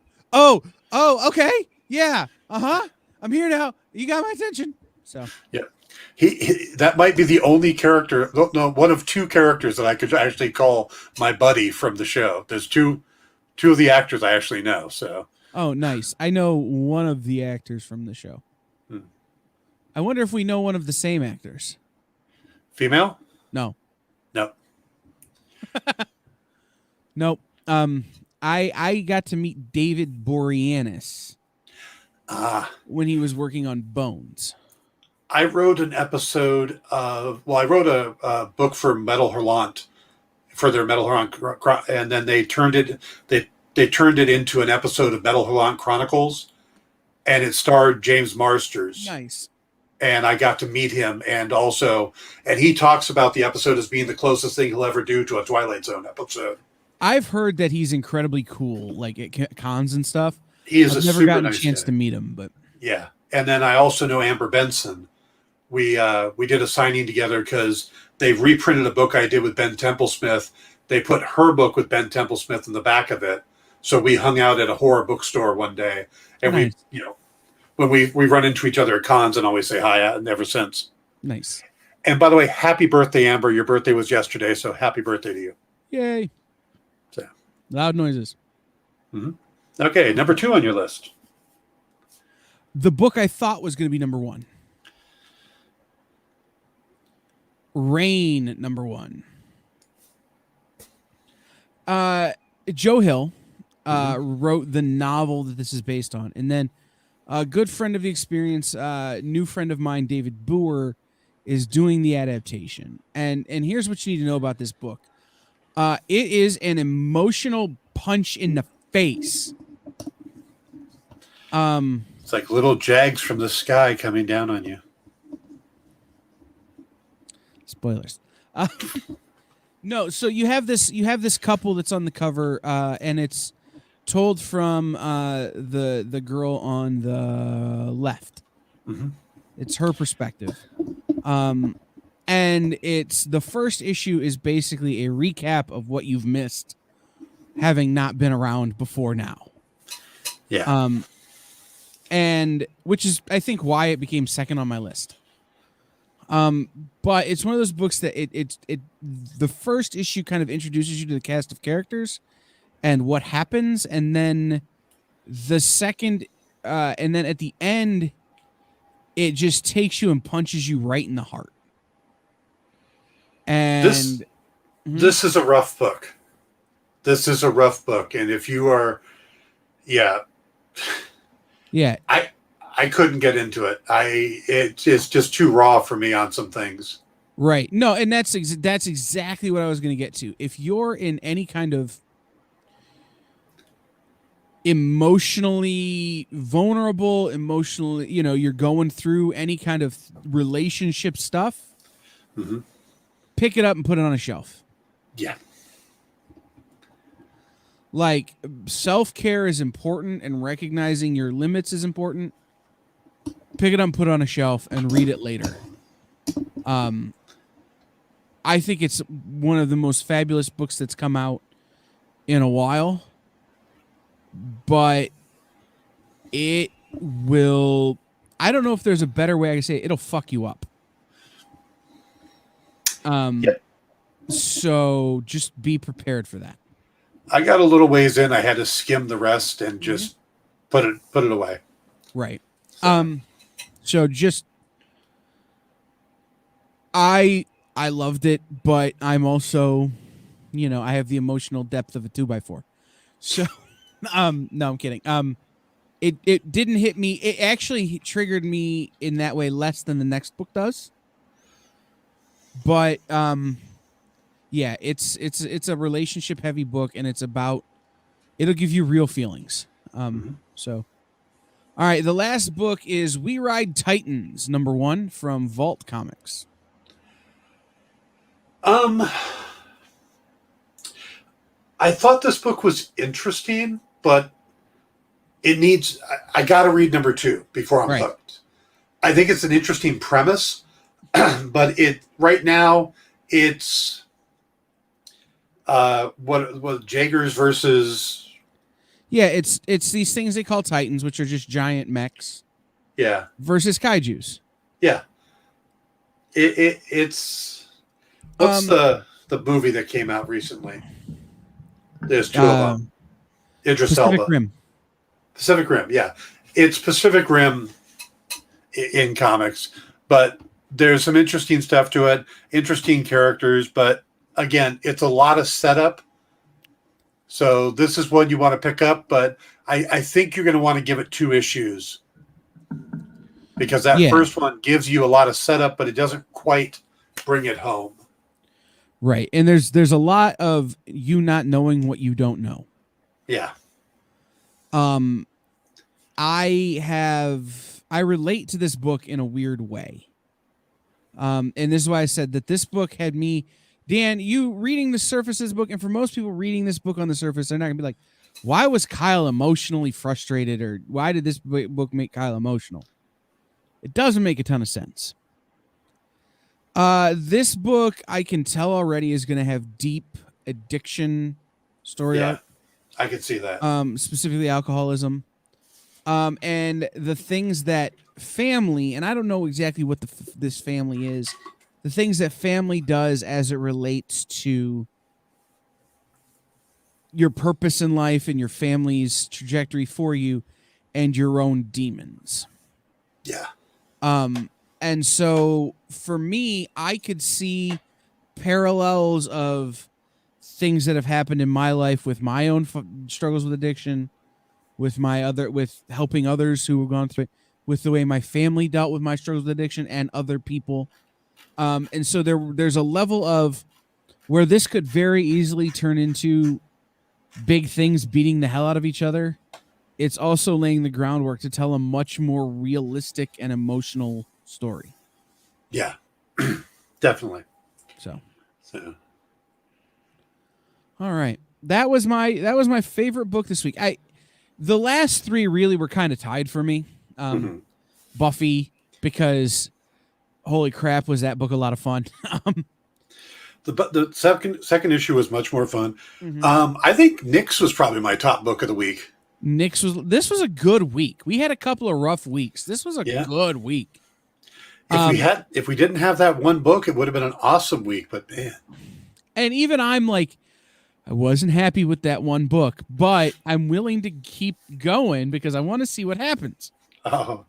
okay. Yeah. I'm here now. You got my attention. So yeah. He that might be the only character, no, one of 2 characters that I could actually call my buddy from the show. There's two of the actors I actually know. So. Oh, nice. I know one of the actors from the show. I wonder if we know one of the same actors. Female? No. Nope. I got to meet David Boreanaz when he was working on Bones. I wrote an episode of, I wrote a book for Metal Hurlant, for their Metal Hurlant, and then they turned it into an episode of Metal Hurlant Chronicles, and it starred James Marsters. Nice. And I got to meet him, and he talks about the episode as being the closest thing he'll ever do to a Twilight Zone episode. I've heard that he's incredibly cool, like at cons and stuff. He is I've never gotten a chance to meet him, but yeah. And then I also know Amber Benson. We did a signing together because they've reprinted a book I did with Ben Templesmith. They put her book with Ben Templesmith in the back of it. So we hung out at a horror bookstore one day, and nice. When we run into each other at cons and always say hi, and ever since. Nice. And by the way, happy birthday, Amber. Your birthday was yesterday, so happy birthday to you. Yay. So. Loud noises. Okay, number 2 on your list. The book I thought was going to be number 1. Rain, number 1. Joe Hill wrote the novel that this is based on. And then a good friend of the experience, new friend of mine, David Boer, is doing the adaptation. And here's what you need to know about this book. It is an emotional punch in the face. It's like little jags from the sky coming down on you. Spoilers. No, so you have this couple that's on the cover, and it's told from the girl on the left. It's her perspective. And it's the first issue is basically a recap of what you've missed having not been around before now. Yeah. And which is, I think, why it became second on my list. But it's one of those books that it the first issue kind of introduces you to the cast of characters and what happens, and then the second, and then at the end, it just takes you and punches you right in the heart. And this is a rough book. This is a rough book, and if you are, yeah, I couldn't get into it. It's just too raw for me on some things. Right. No, and that's exactly what I was going to get to. If you're in any kind of emotionally vulnerable, emotionally, you're going through any kind of relationship stuff, pick it up and put it on a shelf. Yeah. Like, self-care is important and recognizing your limits is important. Pick it up and put it on a shelf and read it later. I think it's one of the most fabulous books that's come out in a while, but it will, I don't know if there's a better way I can say it, it'll fuck you up. Yep. So just be prepared for that. I got a little ways in. I had to skim the rest and just put it away. Right. So just, I loved it, but I'm also, I have the emotional depth of a 2x4. So, no, I'm kidding. It didn't hit me. It actually triggered me in that way less than the next book does. But, yeah, it's a relationship heavy book, and it'll give you real feelings. So, all right, the last book is We Ride Titans, #1 from Vault Comics. I thought this book was interesting, but it needs, I got to read #2 before I'm hooked. I think it's an interesting premise, but right now it's what Jaegers versus. Yeah, it's these things they call Titans, which are just giant mechs. Yeah. Versus kaijus. Yeah. It's what's the movie that came out recently? There's two of them. Idris Elba. Pacific Rim. Pacific Rim, yeah. It's Pacific Rim in comics, but there's some interesting stuff to it, interesting characters, but again, it's a lot of setup. So this is one you want to pick up, but I think you're going to want to give it 2 issues because that first one gives you a lot of setup, but it doesn't quite bring it home. Right. And there's a lot of you not knowing what you don't know. Yeah. I relate to this book in a weird way. And this is why I said that this book had me, Dan, you reading the surface of this book, and for most people reading this book on the surface, they're not gonna be like, why was Kyle emotionally frustrated, or why did this book make Kyle emotional? It doesn't make a ton of sense. This book, I can tell already, is going to have deep addiction story arc. I can see that. Specifically alcoholism. And the things that family, and I don't know exactly what this family is, the things that family does as it relates to your purpose in life and your family's trajectory for you and your own demons. Yeah. And so for me, I could see parallels of things that have happened in my life with my own struggles with addiction, with helping others who have gone through it, with the way my family dealt with my struggles with addiction and other people. And so there's a level of where this could very easily turn into big things beating the hell out of each other. It's also laying the groundwork to tell a much more realistic and emotional story. Yeah, definitely. So. All right. That was my favorite book this week. The last 3 really were kind of tied for me. Buffy, because holy crap, was that book a lot of fun. The second issue was much more fun. I think Nyx was probably my top book of the week. This was a good week. We had a couple of rough weeks. This was a good week. If we didn't have that one book, it would have been an awesome week. But man, and even I'm like, I wasn't happy with that one book, but I'm willing to keep going because I want to see what happens. oh,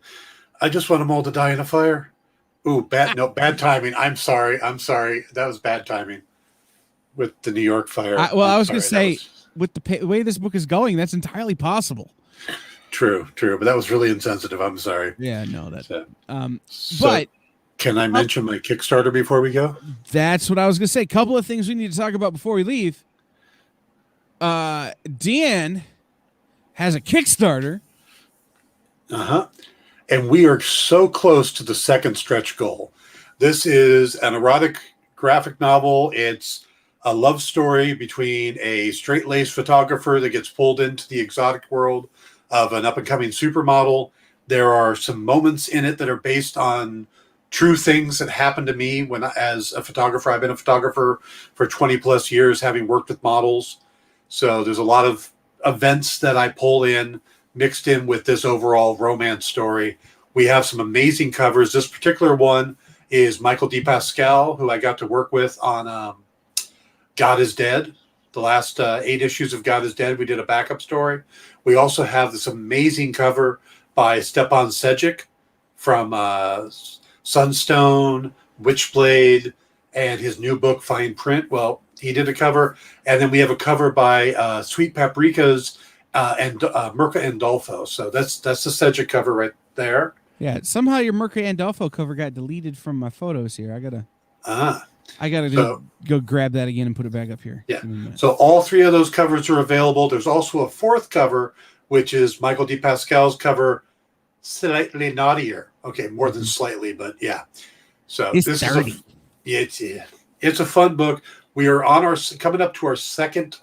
I just want them all to die in a fire. Ooh, bad timing. I'm sorry. That was bad timing with the New York fire. I was going to say, with the way this book is going, that's entirely possible. True, but that was really insensitive. I'm sorry. Yeah, no, that. So, but can I mention my Kickstarter before we go? That's what I was going to say. Couple of things we need to talk about before we leave. Dan has a Kickstarter. And we are so close to the second stretch goal. This is an erotic graphic novel. It's a love story between a straight-laced photographer that gets pulled into the exotic world of an up-and-coming supermodel. There are some moments in it that are based on true things that happened to me as a photographer. I've been a photographer for 20 plus years, having worked with models. So there's a lot of events that I pull in, mixed in with this overall romance story. We have some amazing covers. This particular one is Michael DePascal, who I got to work with on God is Dead. The last 8 issues of God is Dead, we did a backup story. We also have this amazing cover by Stepan Sejic from Sunstone, Witchblade, and his new book, Fine Print. Well, he did a cover. And then we have a cover by Sweet Paprika's and Mirka Andolfo. So that's the Sejic cover right there. Yeah, somehow your Mirka Andolfo cover got deleted from my photos here. I gotta go grab that again and put it back up here. Yeah. So all 3 of those covers are available. There's also a 4th cover, which is Michael DePascal's cover, slightly naughtier. Okay, more than slightly, but yeah. So it's this dirty. It's a fun book. We are coming up to our second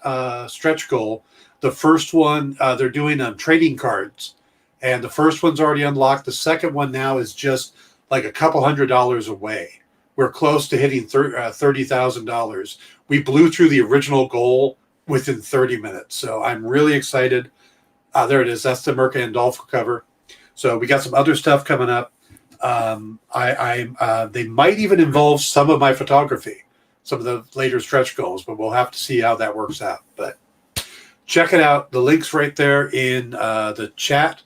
stretch goal. The first one, they're doing trading cards, and the first one's already unlocked. The second one now is just like a couple $100 away. We're close to hitting $30,000. We blew through the original goal within 30 minutes. So I'm really excited. There it is. That's the Mirka Andolfo cover. So we got some other stuff coming up. They might even involve some of my photography, some of the later stretch goals, but we'll have to see how that works out. But check it out. The link's right there in the chat.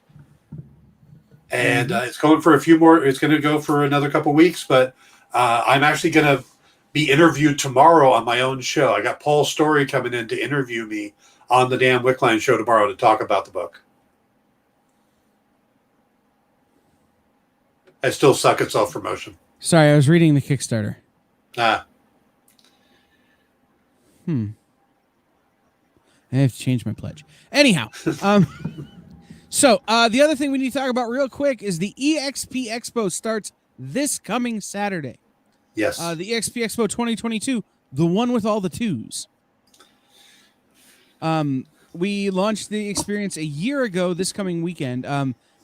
And it's going for a few more. It's going to go for another couple weeks, but I'm actually going to be interviewed tomorrow on my own show. I got Paul Story coming in to interview me on the damn Wickline show tomorrow to talk about the book. I still suck at self-promotion. Sorry, I was reading the Kickstarter. I have to change my pledge. Anyhow, so the other thing we need to talk about real quick is the Exp Expo starts this coming Saturday. Yes. The Exp Expo 2022, the one with all the 2s. We launched the experience a year ago this coming weekend.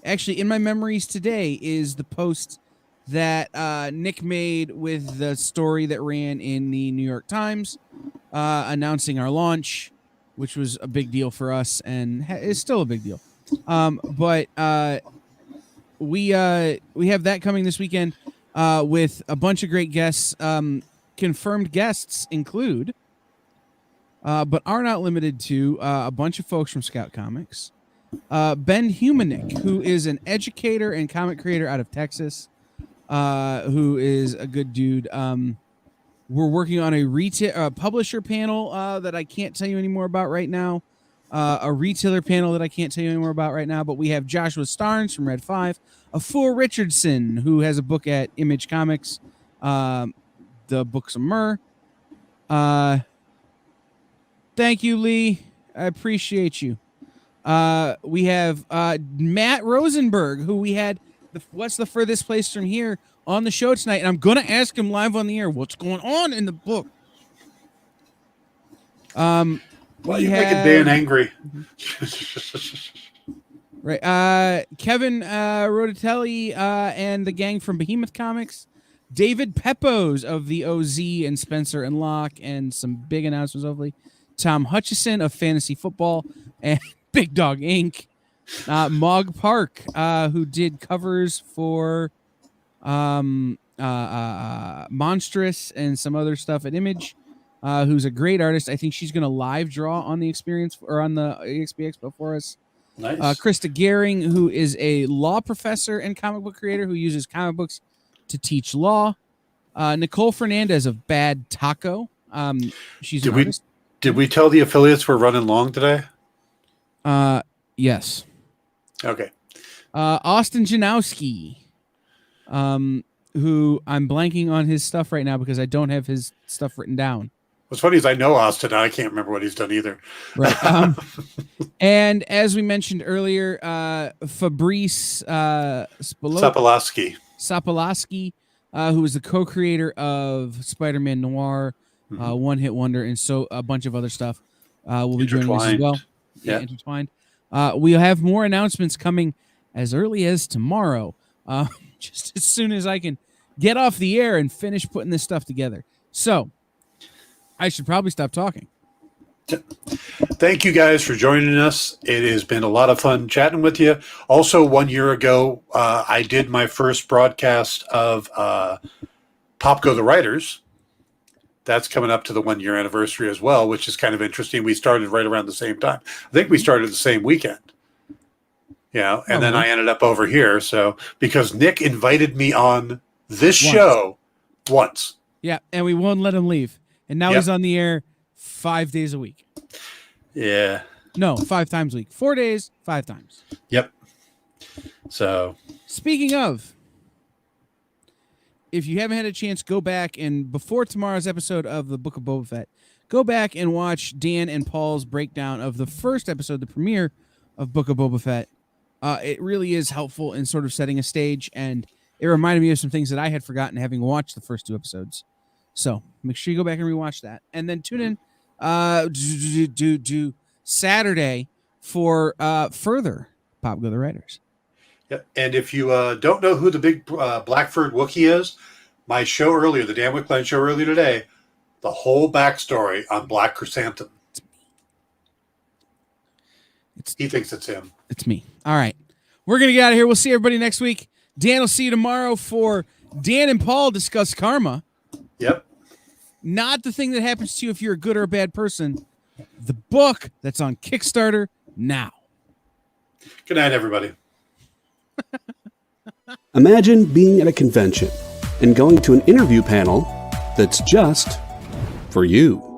Actually, in my memories today is the post that Nick made with the story that ran in the New York Times announcing our launch, which was a big deal for us and is still a big deal. But we have that coming this weekend with a bunch of great guests. Confirmed guests include, but are not limited to, a bunch of folks from Scout Comics. Ben Humanick, who is an educator and comic creator out of Texas, who is a good dude. We're working on a publisher panel that I can't tell you any more about right now. A retailer panel that I can't tell you any more about right now. But we have Joshua Starnes from Red 5, Afua Richardson, who has a book at Image Comics, the Books of Myrrh. Thank you, Lee. I appreciate you. We have Matt Rosenberg, who we had what's the furthest place from here on the show tonight, and I'm going to ask him live on the air what's going on in the book. Well, you're making Dan angry. Right. Kevin Rodatelli and the gang from Behemoth Comics. David Pepos of the OZ and Spencer and Locke, and some big announcements, hopefully. Tom Hutchison of Fantasy Football and Big Dog Inc. Mog Park, who did covers for Monstrous, and some other stuff at Image, who's a great artist. I think she's going to live draw on the experience or on the Exp Expo for us. Nice. Krista Gehring, who is a law professor and comic book creator who uses comic books to teach law. Nicole Fernandez of Bad Taco. She's an artist. Did we tell the affiliates we're running long today? Yes. Okay. Austin Janowski, who I'm blanking on his stuff right now because I don't have his stuff written down. What's funny is I know Austin. I can't remember what he's done either. Right. And as we mentioned earlier, Fabrice Sapolsky, who is the co-creator of Spider-Man Noir, One Hit Wonder, and so a bunch of other stuff, will be joining us as well. Yeah, intertwined. We'll have more announcements coming as early as tomorrow, just as soon as I can get off the air and finish putting this stuff together. So I should probably stop talking. Thank you guys for joining us. It has been a lot of fun chatting with you. Also, 1 year ago, I did my first broadcast of Pop Go the Writers. That's coming up to the 1 year anniversary as well, which is kind of interesting. We started right around the same time. I think we started the same weekend. And then I ended up over here. So because Nick invited me on this show once. Yeah, and we won't let him leave. And now he's on the air 5 days a week. Yeah. No, 5 times a week. 4 days, 5 times. Yep. So speaking of, if you haven't had a chance, go back and before tomorrow's episode of the Book of Boba Fett, go back and watch Dan and Paul's breakdown of the first episode, the premiere of Book of Boba Fett. It really is helpful in sort of setting a stage, and it reminded me of some things that I had forgotten having watched the first 2 episodes. So make sure you go back and rewatch that, and then tune in Saturday for further Pop Go the Writers. Yeah. And if you don't know who the big Blackford Wookiee is, my show earlier, the Dan Wickline show earlier today, the whole backstory on Black Chrysanthemum. He thinks it's him. It's me. All right. We're going to get out of here. We'll see everybody next week. Dan will see you tomorrow for Dan and Paul Discuss Karma. Yep. Not the thing that happens to you if you're a good or a bad person. The book that's on Kickstarter now. Good night, everybody. Imagine being at a convention and going to an interview panel that's just for you.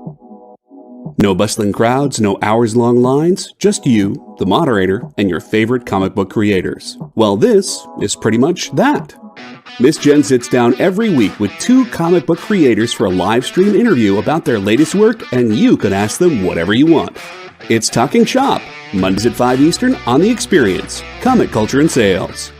No bustling crowds, no hours-long lines, just you, the moderator, and your favorite comic book creators. Well, this is pretty much that. Miss Jen sits down every week with 2 comic book creators for a live stream interview about their latest work, and you can ask them whatever you want. It's Talking Shop, Mondays at 5 Eastern on The Experience, Comic Culture and Sales.